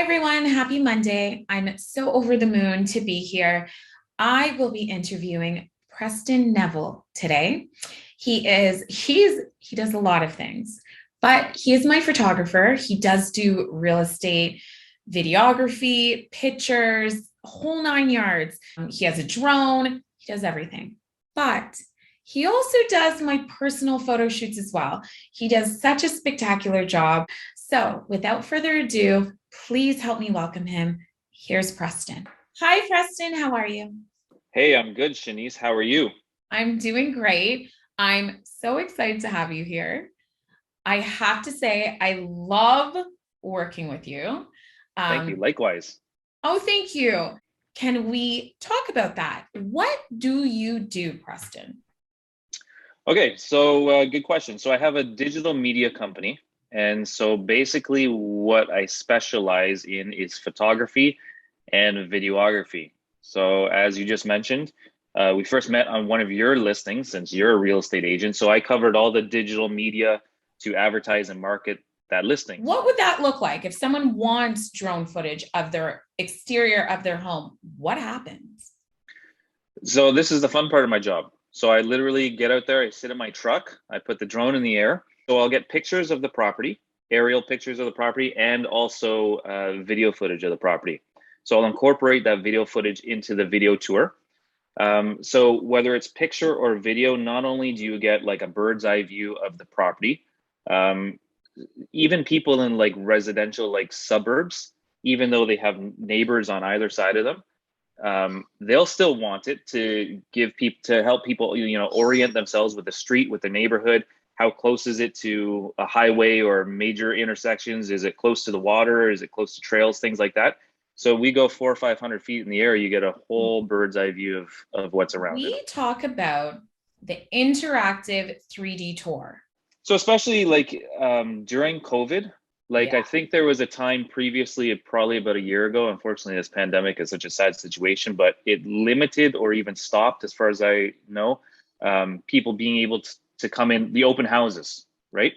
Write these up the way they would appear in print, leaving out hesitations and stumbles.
Hi, everyone. Happy Monday. I'm so over the moon to be here. I will be interviewing Preston Neville today. He does a lot of things, but he is my photographer. He does do real estate, videography, pictures, whole nine yards. He has a drone. He does everything. But he also does my personal photo shoots as well. He does such a spectacular job. So, without further ado, please help me welcome him. Here's Preston. Hi, Preston. How are you? Hey, I'm good, Chaunyce. How are you? I'm doing great. I'm so excited to have you here. I have to say, I love working with you. Thank you. Um, Likewise. oh, thank you. Can we talk about that? What do you do, Preston? Okay, good question. So I have a digital media company, and so basically what I specialize in is photography and videography. So as you just mentioned, we first met on one of your listings since you're a real estate agent. So I covered all the digital media to advertise and market that listing. What would that look like if someone wants drone footage of their exterior of their home? What happens? So this is the fun part of my job. So I literally get out there, I sit in my truck, I put the drone in the air. So I'll get pictures of the property, aerial pictures of the property, and also video footage of the property. So I'll incorporate that video footage into the video tour. So whether it's picture or video, not only do you get like a bird's eye view of the property, um, even people in like residential like suburbs, even though they have neighbors on either side of them, they'll still want it to give people to help people orient themselves with the street, with the neighborhood. How close is it to a highway or major intersections? Is it close to the water? Is it close to trails? Things like that. So we go 400 or 500 feet in the air, you get a whole bird's eye view of what's around it. We talk about the interactive 3D tour. So especially like during COVID, like I Yeah. think there was a time previously, probably about a year ago. Unfortunately, this pandemic is such a sad situation, but it limited or even stopped, as far as I know, people being able to come in the open houses, right?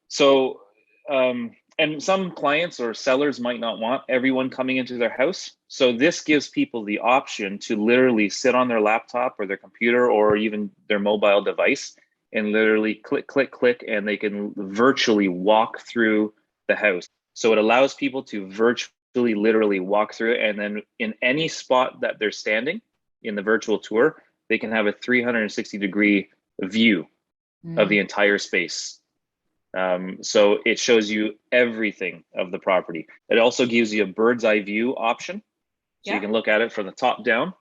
So, and some clients or sellers might not want everyone coming into their house. So this gives people the option to literally sit on their laptop or their computer or even their mobile device and literally click, click, click, and they can virtually walk through the house. So it allows people to virtually, literally walk through it. And then in any spot that they're standing in the virtual tour, they can have a 360-degree view of Mm. the entire space. So it shows you everything of the property. It also gives you a bird's eye view option. So you Yeah. can look at it from the top down.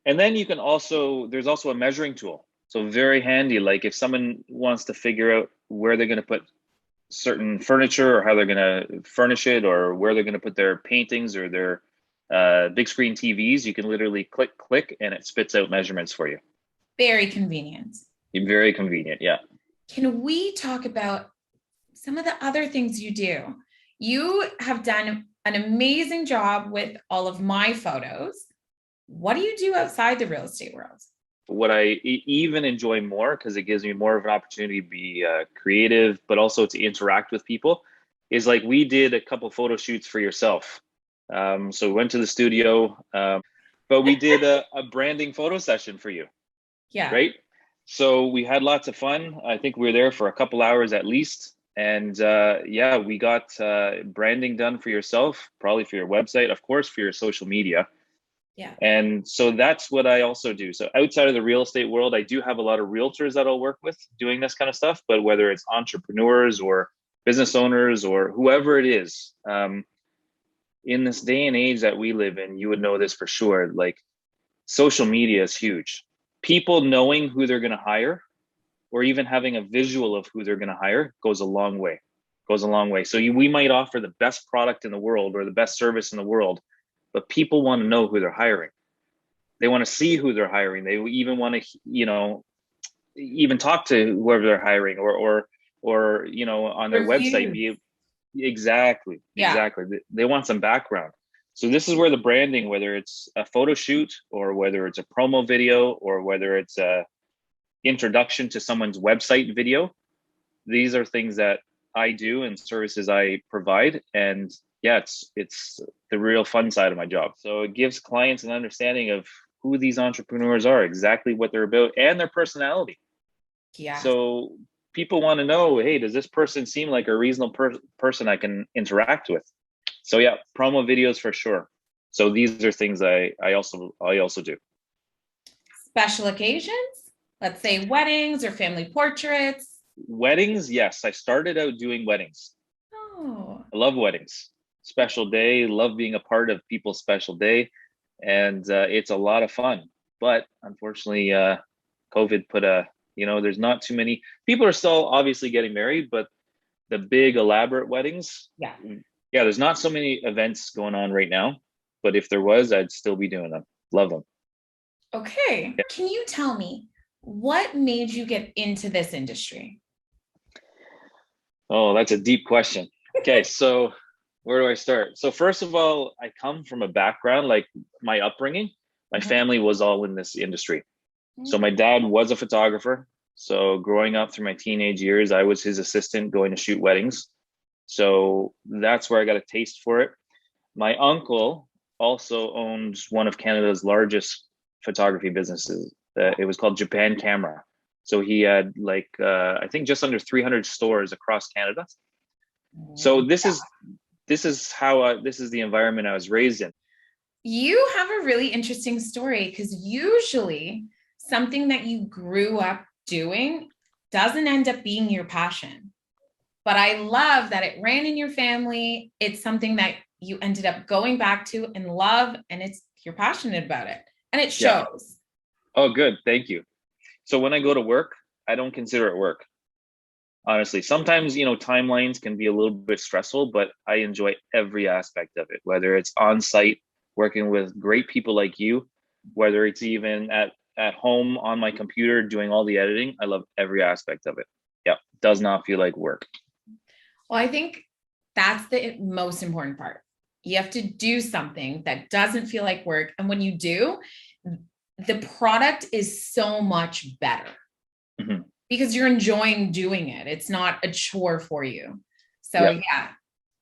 And then you can also, there's also a measuring tool. So very handy. Like if someone wants to figure out where they're going to put certain furniture or how they're going to furnish it or where they're going to put their paintings or their big screen TVs, you can literally click, click, and it spits out measurements for you. Very convenient. Very convenient. Yeah. Can we talk about some of the other things you do? You have done an amazing job with all of my photos. What do you do outside the real estate world? What I even enjoy more, because it gives me more of an opportunity to be creative, but also to interact with people, is like we did a couple photo shoots for yourself. So we went to the studio, but we did a branding photo session for you, Yeah. right? So we had lots of fun. I think we were there for a couple hours at least. And yeah, we got branding done for yourself, probably for your website, of course, for your social media. Yeah. And so that's what I also do. So outside of the real estate world, I do have a lot of realtors that I'll work with doing this kind of stuff. But whether it's entrepreneurs or business owners or whoever it is, in this day and age that we live in, you would know this for sure. Like social media is huge. People knowing who they're going to hire or even having a visual of who they're going to hire goes a long way. Goes a long way. So we might offer the best product in the world or the best service in the world, but people want to know who they're hiring. They want to see who they're hiring. They even want to, even talk to whoever they're hiring or on their website Reviews. be exactly, Yeah. exactly. They want some background. So this is where the branding, whether it's a photo shoot or whether it's a promo video or whether it's a introduction to someone's website video, these are things that I do and services I provide. And yeah, it's the real fun side of my job. So it gives clients an understanding of who these entrepreneurs are, exactly what they're about, and their personality. Yes. So people want to know, hey, does this person seem like a reasonable person I can interact with? So yeah, promo videos for sure. So these are things I also do. Special occasions, let's say weddings or family portraits. Weddings, yes. I started out doing weddings. Oh, I love weddings. Special day, love being a part of people's special day. And it's a lot of fun. But unfortunately, COVID put there's not too many people are still obviously getting married, but the big elaborate weddings, yeah. yeah, there's not so many events going on right now. But if there was, I'd still be doing them. Love them. Okay. Yeah. Can you tell me what made you get into this industry? Oh, that's a deep question. Okay, so where do I start? So first of all, I come from a background, like my upbringing, my family was all in this industry. So my dad was a photographer. So growing up through my teenage years, I was his assistant going to shoot weddings. So that's where I got a taste for it. My uncle also owns one of Canada's largest photography businesses. It was called Japan Camera. So he had I think just under 300 stores across Canada. So this is the environment I was raised in. You have a really interesting story because usually something that you grew up doing doesn't end up being your passion. But I love that it ran in your family. It's something that you ended up going back to and love, and you're passionate about it. And it Yeah. shows. Oh, good. Thank you. So when I go to work, I don't consider it work. Honestly, sometimes, timelines can be a little bit stressful, but I enjoy every aspect of it, whether it's on site, working with great people like you, whether it's even at home on my computer doing all the editing. I love every aspect of it. Yeah, does not feel like work. Well, I think that's the most important part. You have to do something that doesn't feel like work. And when you do, the product is so much better because you're enjoying doing it. It's not a chore for you. So yeah,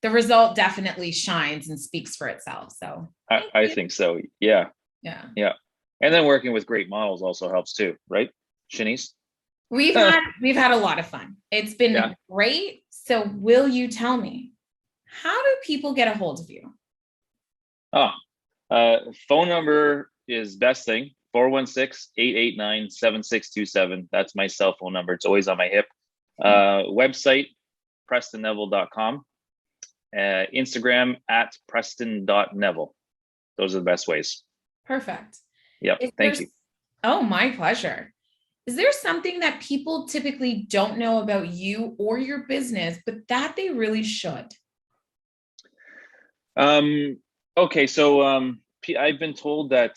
the result definitely shines and speaks for itself. So I think so. Yeah. Yeah. Yeah. And then working with great models also helps too, right? Chaunyce? We've had a lot of fun. It's been great. So will you tell me, how do people get a hold of you? Phone number is best thing, 416-889-7627. That's my cell phone number. It's always on my hip. Website, prestonneville.com. Instagram at preston.neville. Those are the best ways. Perfect. Yep. Thank you. Oh, my pleasure. Is there something that people typically don't know about you or your business, but that they really should? Okay. So I've been told that,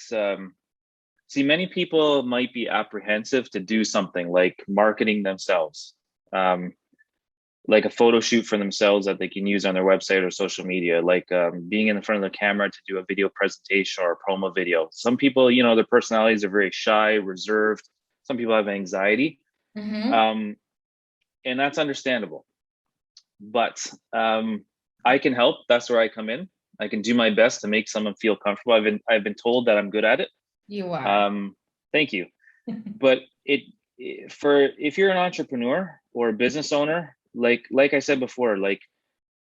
many people might be apprehensive to do something like marketing themselves, like a photo shoot for themselves that they can use on their website or social media, like being in the front of the camera to do a video presentation or a promo video. Some people, their personalities are very shy, reserved. Some people have anxiety, and that's understandable. But I can help. That's where I come in. I can do my best to make someone feel comfortable. I've been told that I'm good at it. You are. Thank you. But if you're an entrepreneur or a business owner, like I said before, like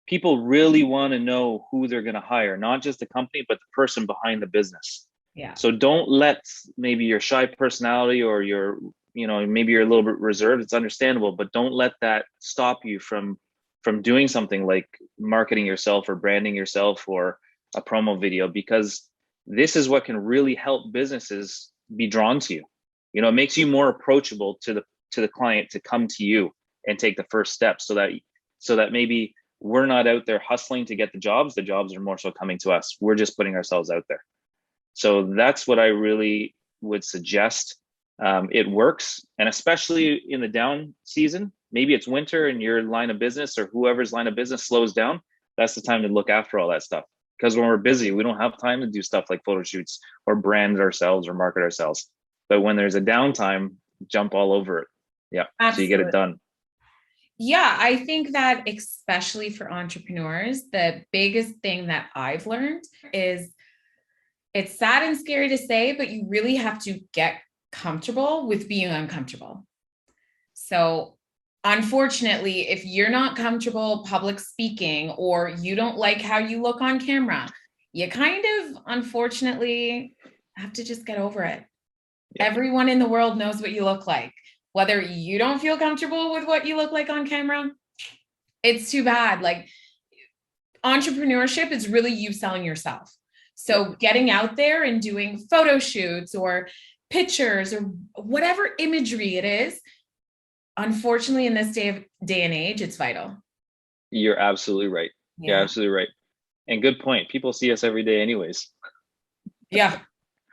people really want to know who they're going to hire, not just the company, but the person behind the business. Yeah. So don't let maybe your shy personality or maybe you're a little bit reserved. It's understandable, but don't let that stop you from doing something like marketing yourself or branding yourself or a promo video, because this is what can really help businesses be drawn to you. It makes you more approachable to the client to come to you and take the first step, so that maybe we're not out there hustling to get the jobs are more so coming to us. We're just putting ourselves out there. So that's what I really would suggest. It works. And especially in the down season, maybe it's winter and your line of business or whoever's line of business slows down. That's the time to look after all that stuff. Because when we're busy, we don't have time to do stuff like photo shoots or brand ourselves or market ourselves. But when there's a downtime, jump all over it. Yeah. Absolutely. So you get it done. Yeah, I think that especially for entrepreneurs, the biggest thing that I've learned is it's sad and scary to say, but you really have to get comfortable with being uncomfortable. So, unfortunately, if you're not comfortable public speaking or you don't like how you look on camera, you kind of unfortunately have to just get over it. Yep. Everyone in the world knows what you look like. Whether you don't feel comfortable with what you look like on camera, it's too bad. Like entrepreneurship is really you selling yourself. So Yep. getting out there and doing photo shoots or pictures or whatever imagery it is, unfortunately, in this day and age, it's vital. You're absolutely right. You're Yeah. absolutely right. And good point. People see us every day anyways, Yeah.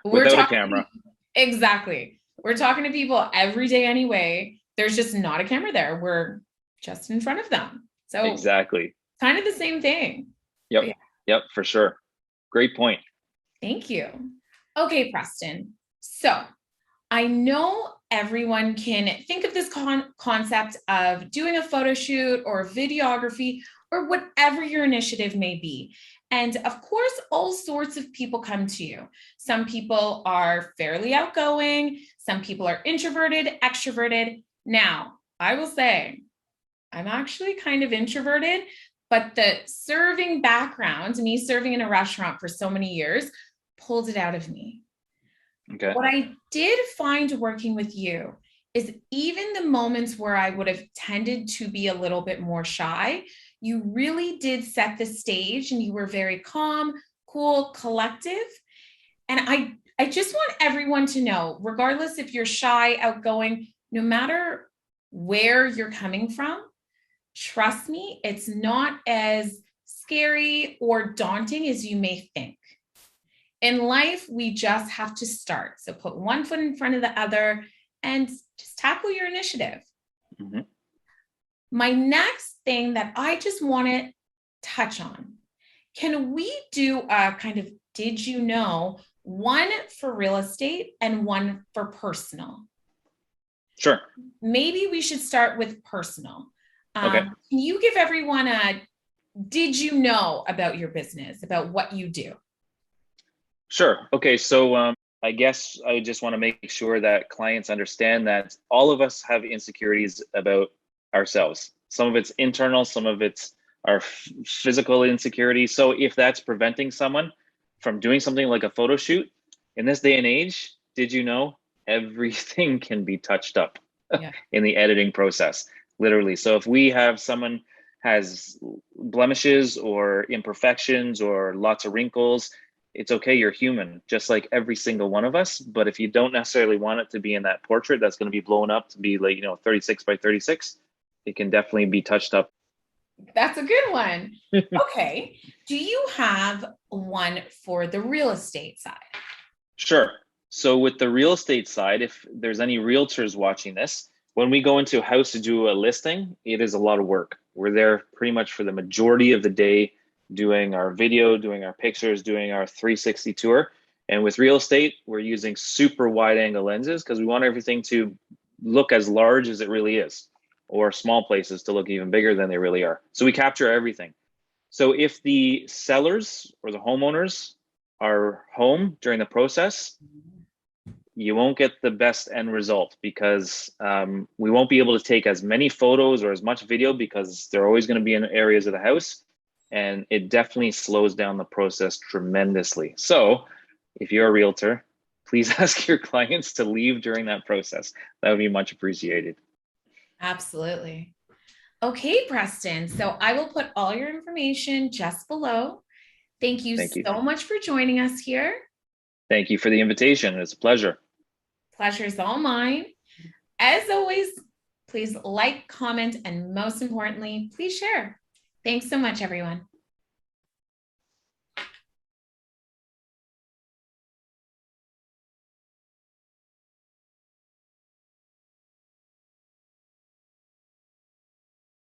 We're without a talking camera. exactly. We're talking to people every day anyway. There's just not a camera there. We're just in front of them. So Exactly. kind of the same thing. Yep. But yeah, Yep, for sure. Great point. thank you. Okay, Preston. So I know everyone can think of this concept of doing a photo shoot or videography or whatever your initiative may be. And of course, all sorts of people come to you. Some people are fairly outgoing, some people are introverted, extroverted. Now, I will say, I'm actually kind of introverted, but the serving background, me serving in a restaurant for so many years, pulled it out of me. Okay. What I did find working with you is even the moments where I would have tended to be a little bit more shy, you really did set the stage and you were very calm, cool, collective. And I just want everyone to know, regardless if you're shy, outgoing, no matter where you're coming from, trust me, it's not as scary or daunting as you may think. In life, we just have to start. So put one foot in front of the other and just tackle your initiative. Mm-hmm. My next thing that I just want to touch on, can we do a kind of did you know, one for real estate and one for personal? Sure. Maybe we should start with personal. Okay. Can you give everyone a did you know about your business, about what you do? Sure. Okay. So I guess I just want to make sure that clients understand that all of us have insecurities about ourselves. Some of it's internal, some of it's our physical insecurity. So if that's preventing someone from doing something like a photo shoot in this day and age, did you know everything can be touched up Yeah. in the editing process, literally. So if we have someone has blemishes or imperfections or lots of wrinkles, it's okay. You're human, just like every single one of us. But if you don't necessarily want it to be in that portrait that's going to be blown up to be like, 36 by 36, it can definitely be touched up. That's a good one. Okay. Do you have one for the real estate side? Sure. So with the real estate side, if there's any realtors watching this, when we go into a house to do a listing, it is a lot of work. We're there pretty much for the majority of the day doing our video, doing our pictures, doing our 360 tour. And with real estate, we're using super wide angle lenses because we want everything to look as large as it really is, or small places to look even bigger than they really are. So we capture everything. So if the sellers or the homeowners are home during the process, you won't get the best end result because we won't be able to take as many photos or as much video because they're always going to be in areas of the house, and it definitely slows down the process tremendously. So if you're a realtor, please ask your clients to leave during that process. That would be much appreciated. Absolutely. Okay, Preston. So I will put all your information just below. Thank you Thank you. so much for joining us here. Thank you for the invitation. It's a pleasure. Pleasure is all mine. As always, please like, comment, and most importantly, please share. Thanks so much, everyone.